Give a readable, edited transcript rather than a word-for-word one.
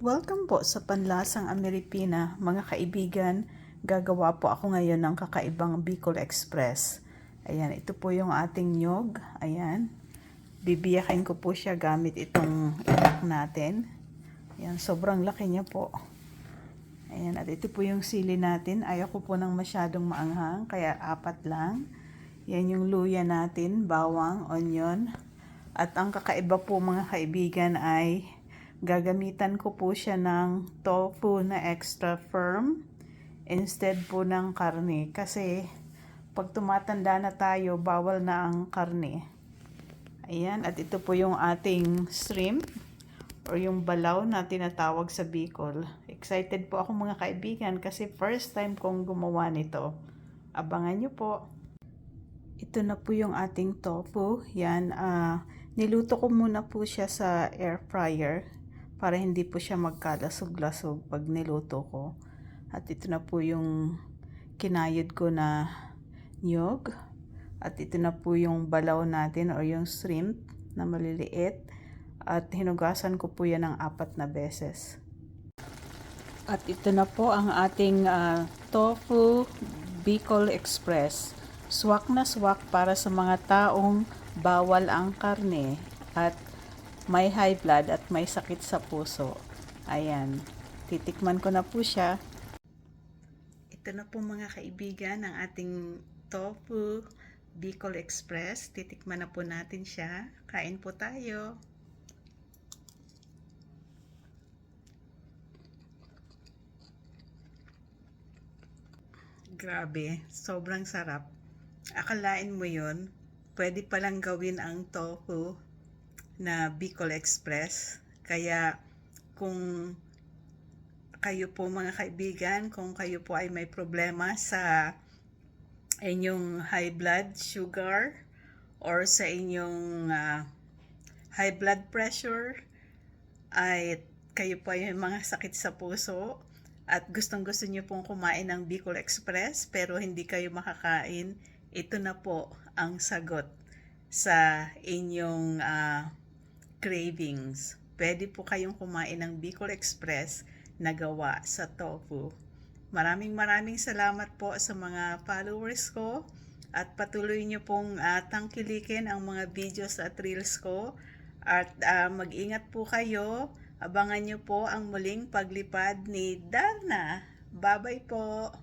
Welcome po sa Panlasang Ameripina, mga kaibigan. Gagawa po ako ngayon ng kakaibang Bicol Express. Ayan, ito po yung ating nyog. Ayan, bibiyakin ko po siya gamit itong itak natin. Ayan, sobrang laki niya po. Ayan, at ito po yung sili natin. Ayaw ko po ng masyadong maanghang, kaya 4 lang. Yan yung luya natin, bawang, onion. At ang kakaiba po mga kaibigan ay gagamitan ko po siya ng tofu na extra firm instead po ng karne. Kasi pag tumatanda na tayo, bawal na ang karne. Ayan, at ito po yung ating shrimp or yung balaw na tinatawag sa Bicol. Excited po ako mga kaibigan kasi first time kong gumawa nito. Abangan nyo po. Ito na po yung ating tofu. Yan, niluto ko muna po siya sa air fryer para hindi po siya magkalasog-lasog pag niluto ko. At ito na po yung kinayod ko na nyog. At ito na po yung balaw natin or yung shrimp na maliliit. At hinugasan ko po yan ng 4 na beses. At ito na po ang ating tofu Bicol Express. Swak na swak para sa mga taong bawal ang karne at may high blood at may sakit sa puso. Ayan, titikman ko na po siya. Ito na po mga kaibigan ang ating tofu Bicol Express. Titikman na po natin siya. Kain po tayo. Grabe, sobrang sarap. Akalain mo yun, pwede palang gawin ang tofu na Bicol Express. Kaya kung kayo po mga kaibigan, kung kayo po ay may problema sa inyong high blood sugar or sa inyong high blood pressure, ay kayo po ay mga sakit sa puso at gustong-gusto niyo pong kumain ng Bicol Express pero hindi kayo makakain, ito na po ang sagot sa inyong cravings. Pwede po kayong kumain ng Bicol Express na gawa sa tofu. Maraming salamat po sa mga followers ko at patuloy niyo pong tangkilikin ang mga videos at reels ko at mag-ingat po kayo. Abangan niyo po ang muling paglipad ni Darna. Bye-bye po!